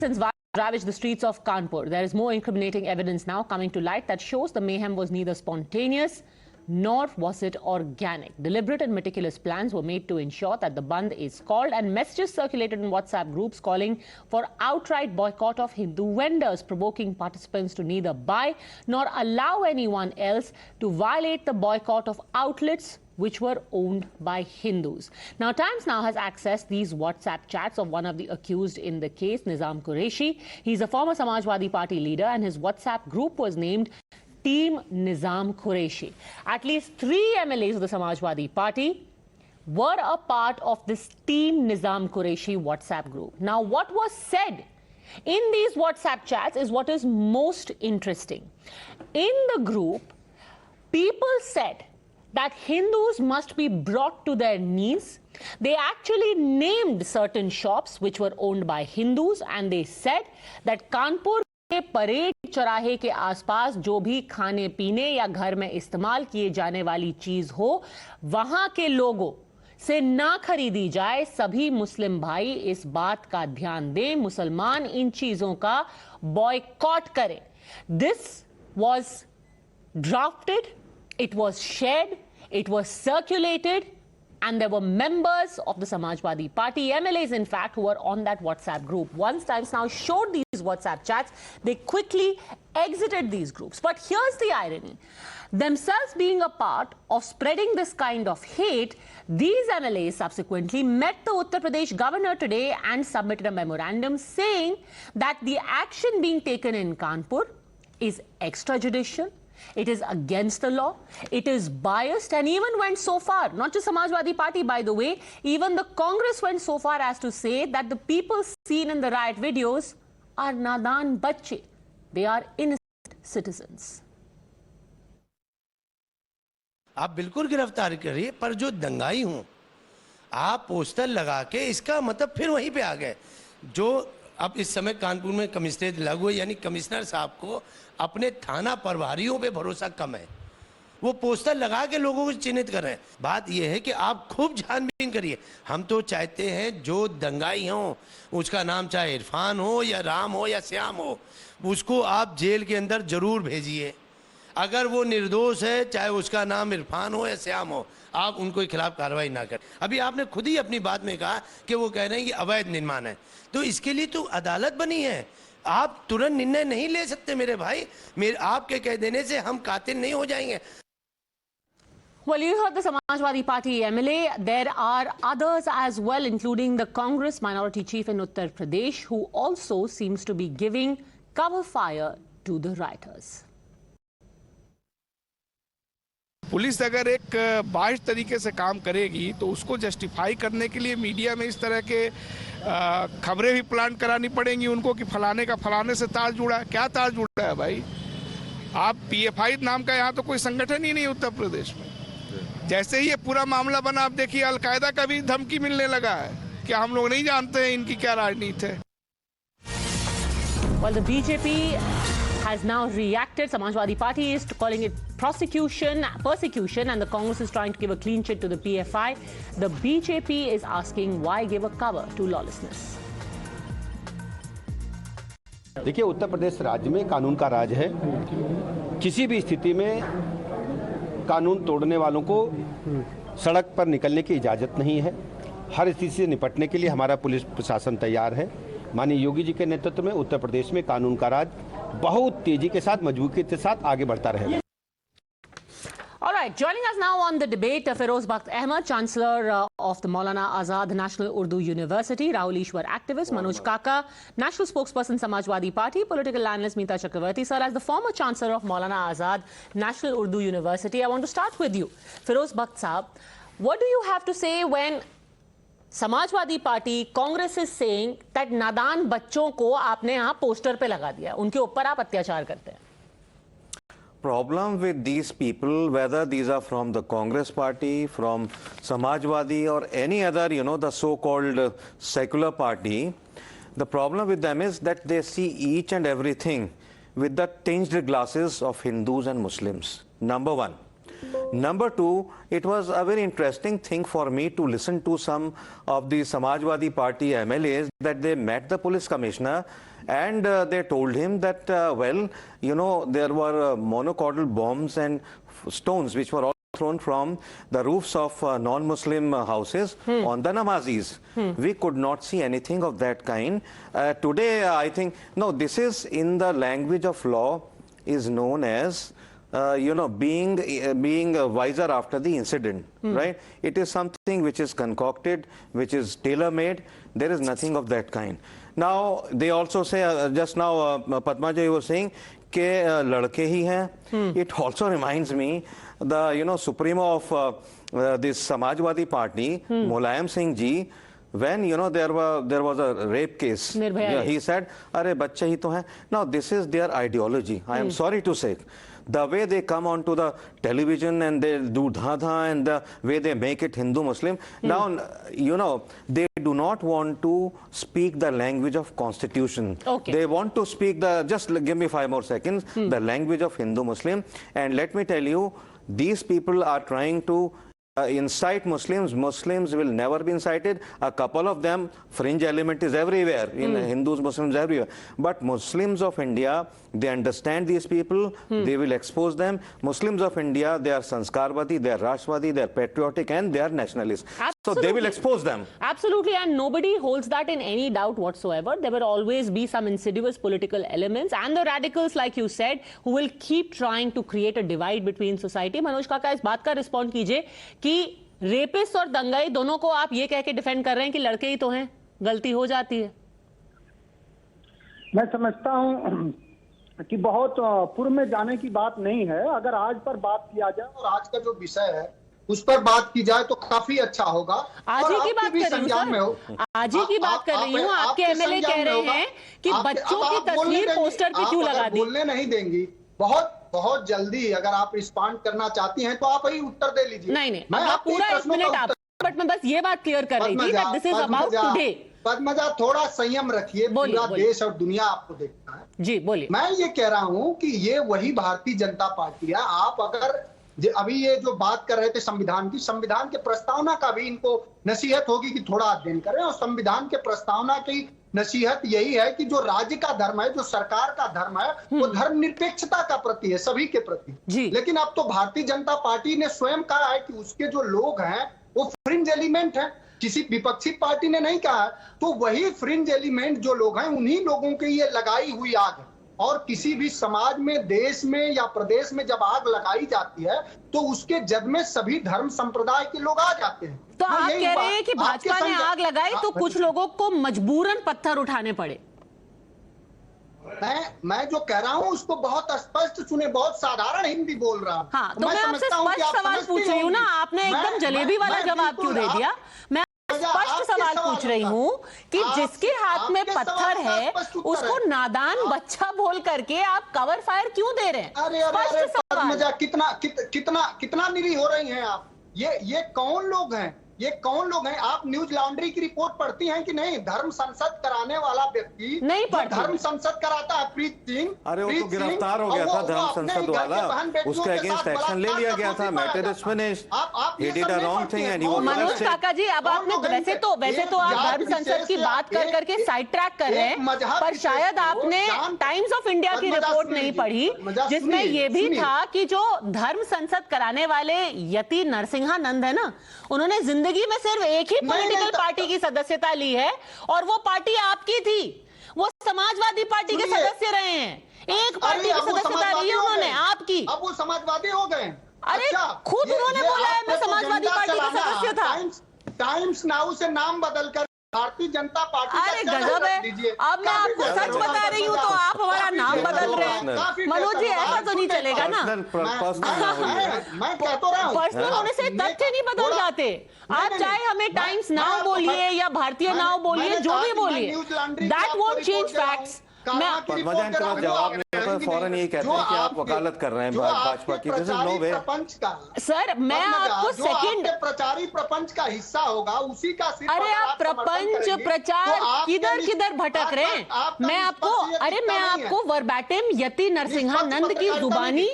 Since ravaged the streets of Kanpur, there is more incriminating evidence now coming to light that shows the mayhem was neither spontaneous nor was it organic. Deliberate and meticulous plans were made to ensure that the Bandh is called, and messages circulated in WhatsApp groups calling for outright boycott of Hindu vendors, provoking participants to neither buy nor allow anyone else to violate the boycott of outlets which were owned by Hindus. Now, Times Now has accessed these WhatsApp chats of one of the accused in the case, Nizam Qureshi. He's a former Samajwadi Party leader, and his WhatsApp group was named Team Nizam Qureshi. At least 3 MLAs of the Samajwadi Party were a part of this Team Nizam Qureshi WhatsApp group. Now, what was said in these WhatsApp chats is what is most interesting. In the group, people said that Hindus must be brought to their knees. They actually named certain shops which were owned by Hindus, and they said that Kanpur के parade चौराहे के आसपास जो भी खाने पीने या घर में इस्तेमाल किए जाने वाली चीज हो, वहां के लोगों से ना खरीदी जाए। सभी मुस्लिम भाई इस बात का ध्यान दें, मुसलमान इन चीजों का बॉयकॉट करें। This was drafted, it was shared, it was circulated, and there were members of the Samajwadi Party, MLAs in fact, who were on that WhatsApp group. Once Times Now showed these WhatsApp chats, they quickly exited these groups. But here's the irony. Themselves being a part of spreading this kind of hate, these MLAs subsequently met the Uttar Pradesh governor today and submitted a memorandum saying that the action being taken in Kanpur is extrajudicial, it is against the law, it is biased, and even went so far, not just Samajwadi Party by the way, even the Congress went so far as to say that the people seen in the riot videos are nadan bachche, they are innocent citizens. आप बिल्कुल गिरफ्तार करिए, पर जो दंगाई हूं आप poster लगा के इसका मतलब फिर वहीं पे आ गए। जो अब इस समय कानपुर में कमिश्नरेट लागू है, यानी कमिश्नर साहब को अपने थाना प्रभारियों पे भरोसा कम है, वो पोस्टर लगा के लोगों को चिन्हित कर रहे हैं। बात यह है कि आप खूब छानबीन करिए। हम तो चाहते हैं जो दंगाई हो, उसका नाम चाहे इरफान हो या राम हो या श्याम हो, उसको आप जेल के अंदर जरूर भेजिए। अगर वो निर्दोष है, चाहे उसका नाम इरफान हो या श्याम हो, आप उनको खिलाफ कार्रवाई ना करें। अभी आपने खुद ही अपनी बात में कहा कि वो कह रहे हैं कि अवैध निर्माण है, तो इसके लिए तो अदालत बनी है। आप तुरंत निर्णय नहीं ले सकते मेरे भाई। मेरे आपके कह देने से हम कातिल नहीं हो जाएंगे। Well, you heard the Samajwadi Party MLA. There are others as well, including the Congress minority chief in Uttar Pradesh, who also seems to be giving cover fire to the rioters. Police अगर एक buys तरीके से काम करेगी तो उसको justify करने के लिए मीडिया में इस तरह के खबरें भी प्लान करानी पड़ेंगी उनको कि फलाने का फलाने से तार जुड़ा है। क्या तार जुड़ा है भाई? आप पीएफआई नाम का यहाँ तो कोई संगठन ही नहीं उत्तर प्रदेश में। जैसे ही ये पूरा मामला बना, आप देखिए अलकायदा का भी धमकी मिलने लगा है। क्या हम लोग नहीं जानते हैं इनकी क्या राजनीति है? Well, the BJP has now reacted. Samajwadi Party is calling it persecution, and the Congress is trying to give a clean chit to the PFI. The BJP is asking why give a cover to lawlessness. देखिए, उत्तर प्रदेश राज्य में कानून का राज है। किसी भी स्थिति में कानून तोड़ने वालों को सड़क पर निकलने की इजाजत नहीं है। हर स्थिति से निपटने के लिए हमारा पुलिस प्रशासन तैयार है। माननीय योगी जी के नेतृत्व में उत्तर प्रदेश में कानून का राज बहुत तेजी के साथ, मजबूती के साथ आगे बढ़ता रहेगा। All right, joining us now on the debate, Feroz Bakht Ahmed, Chancellor of the Maulana Azad National Urdu University, Rahul Ishwar activist, Manoj Kaka, National Spokesperson Samajwadi Party, political analyst Meeta Chakravarti. Sir, as the former Chancellor of Maulana Azad National Urdu University, I want to start with you. Feroz Bakht Sahab, what do you have to say when Samajwadi party Congress is saying that नादान बच्चों को आपने यहाँ poster पे लगा दिया, उनके ऊपर आप अत्याचार करते हैं? Problem with these people, whether these are from the Congress party, from Samajwadi or any other, the so-called secular party, the problem with them is that they see each and everything with the tinged glasses of Hindus and Muslims. Number one. Number two, it was a very interesting thing for me to listen to some of the Samajwadi Party MLAs that they met the police commissioner and they told him that, well, you know, there were monocordal bombs and stones which were all thrown from the roofs of non-Muslim houses on the namazis. We could not see anything of that kind. Today, I think, no, this is in the language of law is known as you know, being wiser after the incident, right? It is something which is concocted, which is tailor-made. There is nothing of that kind. Now, they also say, just now, Padma ji was saying, ke ladke hi hain. It also reminds me, the, you know, supremo of this Samajwadi Party, Mulayam Singh ji, when, you know, there was a rape case, he said, "Arey bachche hi to hain." Now, this is their ideology. I am sorry to say. The way they come onto the television and they do dha-dha and the way they make it Hindu-Muslim. Now, you know, they do not want to speak the language of constitution. Okay. They want to speak the, just give me 5 more seconds, the language of Hindu-Muslim. And let me tell you, these people are trying to incite Muslims. Muslims will never be incited. A couple of them, fringe element is everywhere, in Hindus, Muslims, everywhere. But Muslims of India, they understand these people, they will expose them. Muslims of India, they are Sanskarvadi, they are Rashtravadi, they are patriotic, and they are nationalists. So they will expose them. Absolutely, and nobody holds that in any doubt whatsoever. There will always be some insidious political elements and the radicals, like you said, who will keep trying to create a divide between society. Manoj काका, इस बात का respond कीजिए कि rapist और दंगाई दोनों को आप ये कह के डिफेंड कर रहे हैं कि लड़के ही तो हैं, गलती हो जाती है। मैं समझता हूं कि बहुत पूर्व में जाने की बात नहीं है। अगर आज पर बात किया जाए और आज का जो विषय है उस पर बात की जाए तो काफी अच्छा होगा। आज ही की बात कर रही हूँ सर, आज ही की बात कर रही हूँ। आपके एमएलए कह रहे हैं कि बच्चों की तस्वीर पोस्टर पे क्यों लगा दी। बोलने नहीं देंगी। बहुत जल्दी अगर आप रिस्पॉन्ड करना चाहती हैं तो आप ही उत्तर दे लीजिए। नहीं, आप पूरा 1 मिनट आप, बट मैं बस ये बात क्लियर कर रही थी that this is about today। Padmaja, थोड़ा संयम रखिए, पूरा देश और दुनिया आपको देखना है। जी बोलिए। मैं ये कह रहा हूं कि ये वही भारतीय जनता पार्टी है। आप अगर अभी ये जो बात कर रहे थे संविधान की, संविधान के प्रस्तावना का भी इनको नसीहत होगी कि थोड़ा अध्ययन करें। और संविधान के प्रस्तावना की नसीहत यही है कि जो राज्य का धर्म है, जो सरकार का धर्म है, वो धर्मनिरपेक्षता का प्रति है, सभी के प्रति। लेकिन अब तो भारतीय जनता पार्टी ने स्वयं कहा है कि उसके जो लोग हैं वो फ्रिंज एलिमेंट हैं, किसी विपक्षी पार्टी ने नहीं कहा। तो वही फ्रिंज एलिमेंट जो लोग हैं, उन्हीं लोगों के ये लगाई हुई आग है। और किसी भी समाज में, देश में या प्रदेश में जब आग लगाई जाती है तो उसके जद में सभी धर्म संप्रदाय के लोग आ जाते हैं। तो आप कह रहे हैं कि भाजपा ने आग लगाई तो कुछ लोगों को मजबूरन पत्थर उठाने पड़े। मैं जो कह रहा हूं उसको बहुत स्पष्ट सुने, बहुत साधारण हिंदी बोल रहा हूं। हाँ, तो मैं आपसे स्पष्ट सवाल पूछ रही हूँ ना, आपने एकदम जलेबी वाला जवाब क्यों दे दिया। मैं स्पष्ट सवाल पूछ रही हूँ कि जिसके हाथ में पत्थर है उसको नादान बच्चा बोल करके आप कवर फायर क्यों दे रहे हैं। अरे कितना निरी हो रही हैं आप। ये कौन लोग हैं, ये कौन लोग हैं। आप न्यूज लॉन्ड्री की रिपोर्ट पढ़ती हैं कि नहीं। धर्म संसद कराने वाला व्यक्ति नहीं पढ़ती। धर्म संसद कराता है प्रीत सिंह। अरे वो तो गिरफ्तार हो गया था धर्म संसद वाला, उसके अगेंस्ट एक्शन ले लिया गया था। Matter is finished, he did a wrong thing and he was Manoj काका जी, अब आपने वैसे तो आप धर्म संसद की बात कर करके साइड ट्रैक कर रहे हैं, पर शायद आपने टाइम्स ऑफ इंडिया की रिपोर्ट नहीं पढ़ी जिसमें यह भी था कि जो धर्म संसद कराने वाले यति नरसिंहानंद है ना, उन्होंने जिंदगी में सिर्फ एक ही पॉलिटिकल पार्टी की सदस्यता ली है और वो पार्टी आपकी थी। वो समाजवादी पार्टी के सदस्य रहे हैं। एक पार्टी की सदस्यता ली है उन्होंने, आपकी। अब वो समाजवादी हो गए। अरे खुद उन्होंने बोला है मैं समाजवादी पार्टी का सदस्य था। टाइम्स नाउ से नाम बदलकर भारतीय जनता पार्टी। अरे गजब है। अब मैं आपको सच बता रही हूँ तो आप हमारा नाम बदल रहे हैं। मनोज जी, ऐसा तो नहीं चलेगा ना। मैं कह तो रहा हूँ, पर्सनल होने से तथ्य नहीं बदल जाते। आप चाहे हमें टाइम्स नाउ बोलिए या भारतीय नाउ बोलिए, जो भी बोलिए, that won't change facts. Padmaja इनके पास जवाब नहीं होता, फौरन ये कहते हैं कि आप वकालत कर रहे हैं भाजपा की। This is no way. Sir, मैं आपको सेकंड प्रचारी प्रपंच का हिस्सा होगा उसी का। अरे आप प्रपंच प्रचार किधर भटक रहे हैं। मैं आपको वर्बैटिम यति नरसिंहानंद की जुबानी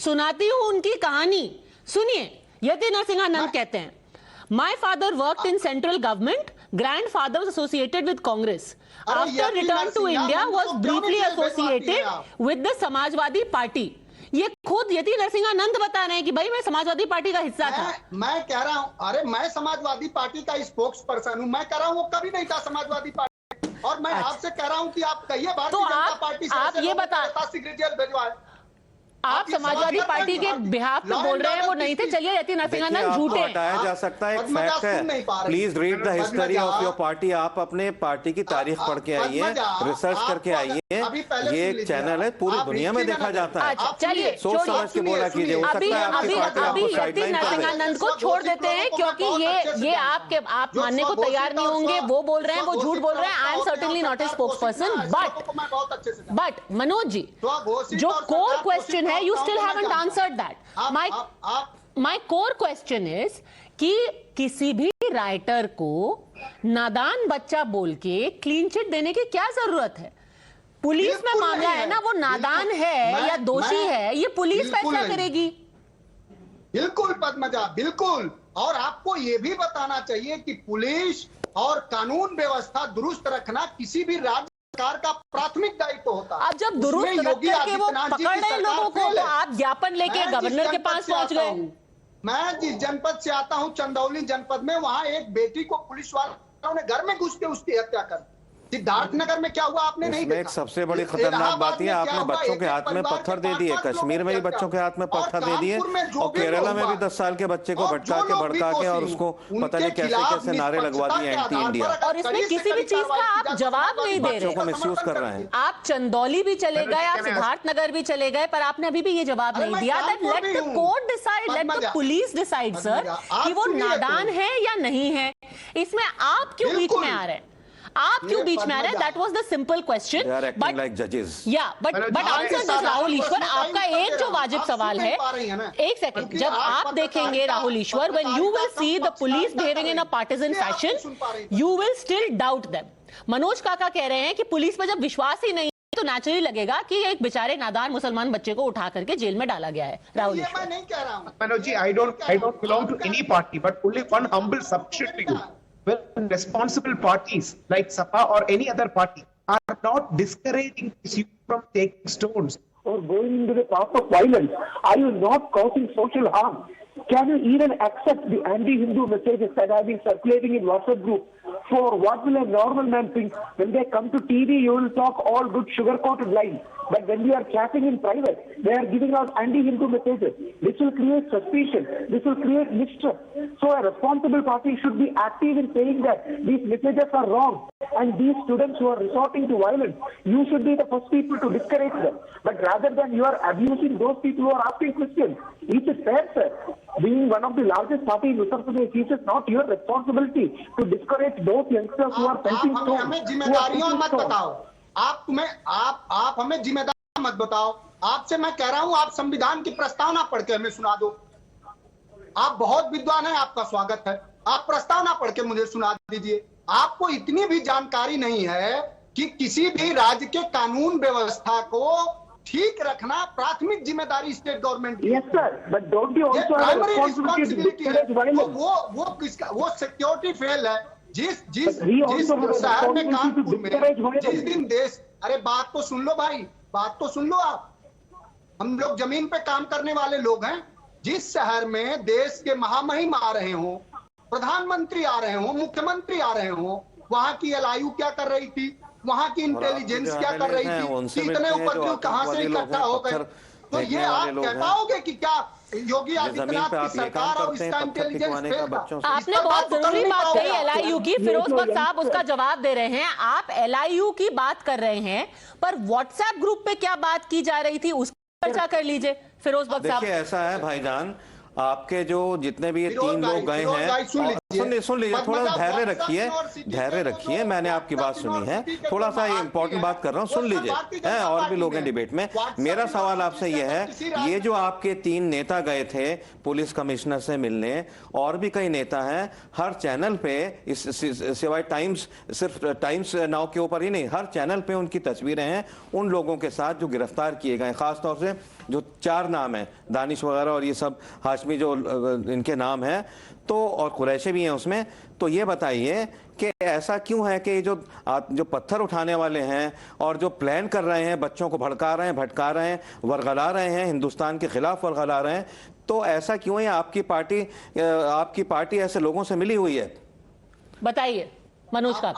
सुनाती हूँ उनकी कहानी। सुनिए, यति नरसिंहानंद कहते हैं, my father worked in central government, grandfather was associated with Congress, after return to India was briefly associated with the Samajwadi party. ये खुद यति नरसिंहानंद बता रहे हैं कि भाई मैं समाजवादी पार्टी का हिस्सा था। मैं कह रहा हूं, अरे मैं समाजवादी पार्टी का स्पोक्स पर्सन हूं। मैं कह रहा हूं वो कभी नहीं था समाजवादी पार्टी। और मैं आपसे कह रहा हूं कि आप कहिए भारतीय जनता पार्टी से आप ये बता, जेल भिजवाए। आप समाजवादी पार्टी के बिहाफ पे बोल रहे हैं वो नहीं थे। चलिए, यति नरसिंहानंद झूठे हैं। हटाया जा सकता है, एक फैक्ट है। Please read the history of your party. आप अपने पार्टी की तारीख पढ़ के आइए, रिसर्च करके आइए। ये एक चैनल है, पूरी दुनिया में देखा जाता है। चलिए, सोच समझ के बोला कीजिए। हो सकता है आपकी पार्टी आपको यति साइडलाइन कर दे। नरसिंहानंद को छोड़ देते हैं क्योंकि ये आप मानने को तैयार नहीं होंगे। वो बोल रहे हैं, वो झूठ बोल रहे हैं। I am certainly not a spokesperson, but Manoj ji, जो कोर क्वेश्चन है, you still haven't answered that. My core question is कि किसी भी राइटर को नादान बच्चा बोल के क्लीन चिट देने की क्या जरूरत है? पुलिस में मामला है ना, वो नादान है या दोषी है, ये पुलिस फैसला करेगी। बिल्कुल पद्मजा, बिल्कुल। और आपको ये भी बताना चाहिए कि पुलिस और कानून व्यवस्था दुरुस्त रखना किसी भी राज्य सरकार का प्राथमिक दायित्व होता है। अब जब दुरुस्त रख करके वो पकड़ रहे लोगों को, तो आप ज्ञापन लेके गवर्नर के पास पहुंच गए। मैं जिस जनपद से आता हूं, चंदौली जनपद में, वहां एक बेटी को पुलिस वालों ने घर में घुस के उसकी हत्या कर दी। सिद्धार्थनगर में क्या हुआ आपने नहीं देखा? एक सबसे बड़ी खतरनाक बात यह, आपने बच्चों के हाथ में पत्थर दे दिए। कश्मीर में भी बच्चों के हाथ में पत्थर दे दिए, और केरला में भी 10 साल के बच्चे को भटका के भड़का के और उसको पता नहीं कैसे कैसे नारे लगवा दिए एंटी इंडिया। और इसमें किसी भी चीज का आप जवाब नहीं दे रहे। को मिसयूज कर रहे हैं। आप चंदौली भी चले गए, आप सिद्धार्थनगर भी चले गए, पर आपने अभी भी ये जवाब नहीं दिया। That let the court decide, let the police decide sir, कि वो नादान है या नहीं है। इसमें आप क्यों बीच में आ रहे हैं? आप क्यों बीच में आ रहे हैं? That was the simple question. But like जजेस, या बट आंसर दिस राहुल ईश्वर। आपका एक जो वाजिब सवाल है, एक सेकंड, जब आप देखेंगे Rahul Ishwar, when you will see the police behaving in a partisan fashion, you will still doubt them. Manoj काका कह रहे हैं कि पुलिस पर जब विश्वास ही नहीं तो नेचुरली लगेगा कि एक बेचारे नादान मुसलमान बच्चे को उठा करके जेल में डाला गया है। राहुल ईश्वर, मैं नहीं कह रहा हूं Manoj ji, I don't belong to any party, but only one humble submission to you. When responsible parties like Sapa or any other party are not discouraging you from taking stones or going into the path of violence, are you not causing social harm? Can you even accept the anti-Hindu messages that have been circulating in WhatsApp group? For what will a normal man think? When they come to TV, you will talk all good sugar-coated lies. But when we are chatting in private, they are giving out anti-Hindu messages. This will create suspicion. This will create mistrust. So a responsible party should be active in saying that these messages are wrong. And these students who are resorting to violence, you should be the first people to discourage them. But rather than you are abusing those people who are asking questions, it is fair, sir. Being one of the largest party in Uttar Pradesh, it is not your responsibility to discourage those youngsters who are pelting stones. हमें जिम्मेदारियां मत बताओ। आप हमें जिम्मेदारी मत बताओ। आपसे मैं कह रहा हूं, आप संविधान की प्रस्तावना पढ़ के हमें सुना दो। आप बहुत विद्वान हैं, आपका स्वागत है। आप प्रस्तावना पढ़ के मुझे सुना दीजिए। आपको इतनी भी जानकारी नहीं है कि किसी भी राज्य के कानून व्यवस्था को ठीक रखना प्राथमिक जिम्मेदारी स्टेट गवर्नमेंट की। Yes, sir. But don't you also have a responsibility to discourage violence? वो किसका, वो सिक्योरिटी फेल है। जिस शहर में, कानपुर में, जिस दिन देश, अरे बात तो सुन लो भाई, बात तो सुन लो आप। हम लोग जमीन पे काम करने वाले लोग हैं। जिस शहर में देश के महामहिम आ रहे हो, प्रधानमंत्री आ रहे हो, मुख्यमंत्री आ रहे हो, वहां की एलआईयू क्या कर रही थी, वहां की इंटेलिजेंस क्या कर रही थी, इतने उपद्रव कहां से इकट्ठा हो गए? तो ये आप कह पाओगे कि क्या योगी आदित्यनाथ की सरकार और इसका इंटेलिजेंस फेल था? आपने बहुत जरूरी बात कही एलआईयू की। फिरोज बख्श साहब उसका जवाब दे रहे हैं। आप एलआईयू की बात कर रहे हैं, पर व्हाट्सएप ग्रुप पे क्या बात की जा रही थी उसकी चर्चा कर लीजिए फिरोज बख्श साहब। देखिए, ऐसा है भाईजान, आपके जो जितने भी ये 3 लोग गए हैं, सुन लीजिए, थोड़ा धैर्य रखिए, धैर्य रखिए, मैंने आपकी बात सुनी है, थोड़ा सा ये इंपॉर्टेंट बात कर रहा हूँ, सुन लीजिए, हैं और भी लोग हैं डिबेट में। मेरा सवाल आपसे ये है, ये जो आपके 3 नेता गए थे पुलिस कमिश्नर से मिलने, और भी कई नेता हैं, हर चैनल पे, सिवाय टाइम्स, सिर्फ टाइम्स नाउ के ऊपर ही नहीं, हर चैनल पे उनकी तस्वीरें हैं उन लोगों के साथ जो गिरफ्तार किए गए, खासतौर से जो 4 नाम हैं, दानिश वगैरह और ये सब हाशमी जो इनके नाम हैं, तो और कुरैशी भी हैं उसमें। तो ये बताइए कि ऐसा क्यों है कि जो पत्थर उठाने वाले हैं और जो प्लान कर रहे हैं, बच्चों को भड़का रहे हैं, भटका रहे हैं, वर्गला रहे हैं, हिंदुस्तान के खिलाफ वर्गला रहे हैं, तो ऐसा क्यों है? आपकी पार्टी ऐसे लोगों से मिली हुई है? बताइए मनोज का।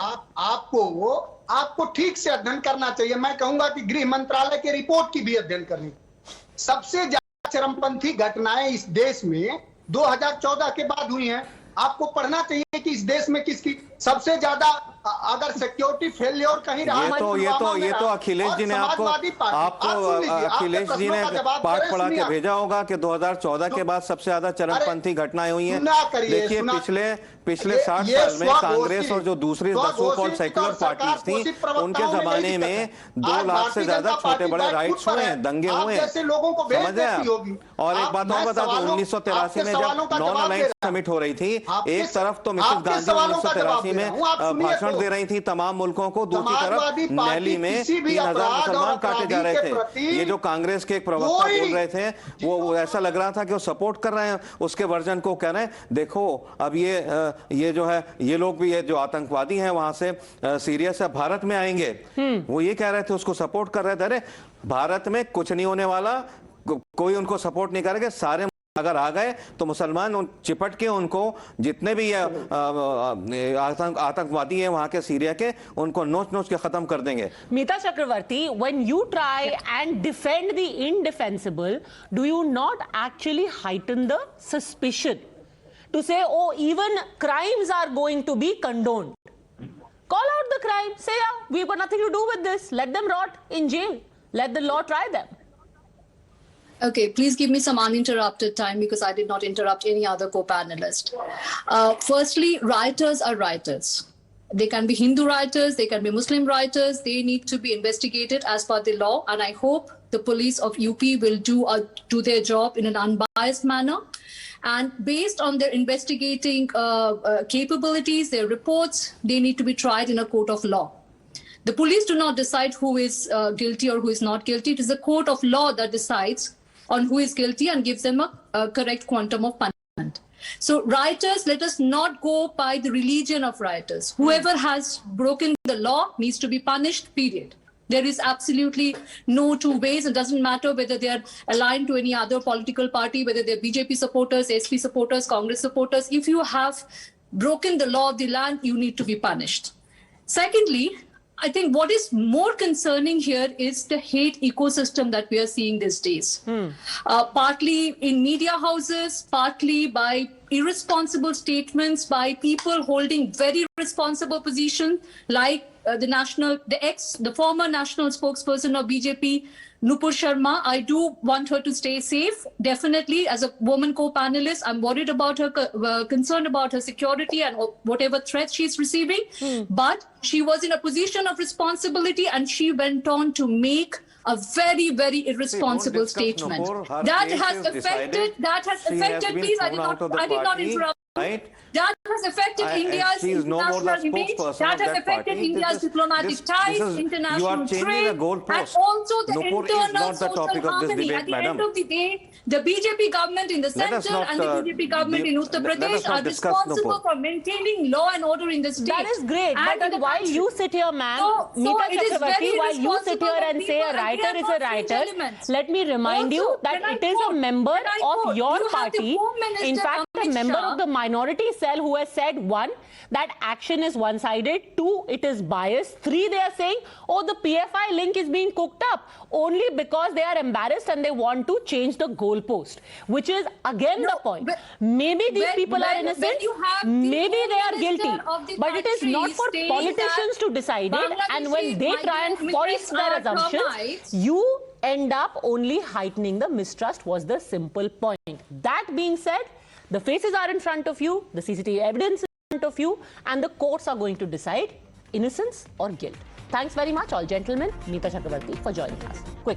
आपको ठीक से अध्ययन करना चाहिए। मैं कहूंगा कि गृह मंत्रालय के रिपोर्ट की भी अध्ययन करनी। सबसे ज्यादा चरमपंथी घटनाएं इस देश में 2014 के बाद हुई हैं। आपको पढ़ना चाहिए कि इस देश में किसकी सबसे ज्यादा अगर सिक्योरिटी फेलियर कहीं रहा, ये तो अखिलेश जी ने आपको अखिलेश जी ने पाठ पढ़ा के भेजा होगा कि 2014 के बाद सबसे ज्यादा चरमपंथी घटनाएं हुई हैं। देखिए पिछले 60 साल में कांग्रेस और जो दूसरी सो कॉल्ड सेक्युलर पार्टीज थी, उनके जमाने में 2 लाख से ज्यादा छोटे बड़े राइट्स हुए, दंगे हुए, समझ रहे हैं? और एक बात और बता दूं, 1983 में जब नॉन अलाइंस समिट हो रही थी, एक तरफ तो मिसेस गांधी 1983 में भाषण दे रही थी तमाम मुल्कों को, दूसरी तरफ दिल्ली में 3000 मुसलमान काटे जा रहे थे। ये जो कांग्रेस के एक प्रवक्ता बोल रहे थे, वो ऐसा लग रहा था कि वो सपोर्ट कर रहे हैं उसके वर्जन को, कह रहे हैं देखो अब ये जो है, ये लोग भी, ये जो आतंकवादी हैं वहां से सीरिया से भारत में आएंगे, वो ये कह रहे थे, उसको सपोर्ट कर रहे थे। अरे भारत में कुछ नहीं होने वाला, कोई उनको सपोर्ट नहीं करेगा, सारे अगर आ गए तो मुसलमान चिपट के उनको, जितने भी आतंकवादी हैं वहां के सीरिया के, उनको नोच नोच के खत्म कर देंगे। मीता चक्रवर्ती, when you try and defend the indefensible, do you not actually heighten the suspicion to say, oh, even crimes are going to be condoned? Call out the crime, say, yeah, we've got nothing to do with this, let them rot in jail, let the law try them. Okay, please give me some uninterrupted time because I did not interrupt any other co-panelist. Firstly, rioters are rioters. They can be Hindu rioters, they can be Muslim rioters. They need to be investigated as per the law. And I hope the police of UP will do their job in an unbiased manner. And based on their investigating capabilities, their reports, they need to be tried in a court of law. The police do not decide who is guilty or who is not guilty. It is the court of law that decides on who is guilty and gives them a correct quantum of punishment. So rioters, let us not go by the religion of rioters. Whoever has broken the law needs to be punished, period. There is absolutely no two ways. It doesn't matter whether they are aligned to any other political party, whether they're BJP supporters, SP supporters, Congress supporters. If you have broken the law of the land, you need to be punished. Secondly, I think what is more concerning here is the hate ecosystem that we are seeing these days. Partly in media houses, partly by irresponsible statements by people holding very responsible positions like the former national spokesperson of BJP, Nupur Sharma. I do want her to stay safe. Definitely, as a woman co-panelist, I'm worried about her, concerned about her security and whatever threats she's receiving. But she was in a position of responsibility and she went on to make a very, very irresponsible statement. That has affected, please, I did not interrupt. Right? That has affected India's international image. That has affected India's diplomatic ties, international trade, and also the internal social harmony. At the end of the day, the BJP government in the center and the BJP government in Uttar Pradesh are responsible for maintaining law and order in the state. That is great. But while you sit here, ma'am, Meeta Chakravarti, while you sit here and say a writer is a writer, let me remind you that it is a member of your party, in fact, a member of the minority cell who has said, 1, that action is one-sided, 2, it is biased, 3, they are saying, oh, the PFI link is being cooked up only because they are embarrassed and they want to change the goalpost, which is again the point. Maybe these people are innocent, maybe they are guilty, but it is not for politicians to decide it, and when they try and foist their assumptions, you end up only heightening the mistrust, was the simple point. That being said, The faces are in front of you, the CCTV evidence is in front of you, and the courts are going to decide innocence or guilt. Thanks very much, all gentlemen, Meeta Chakrabarti, for joining us. Quick.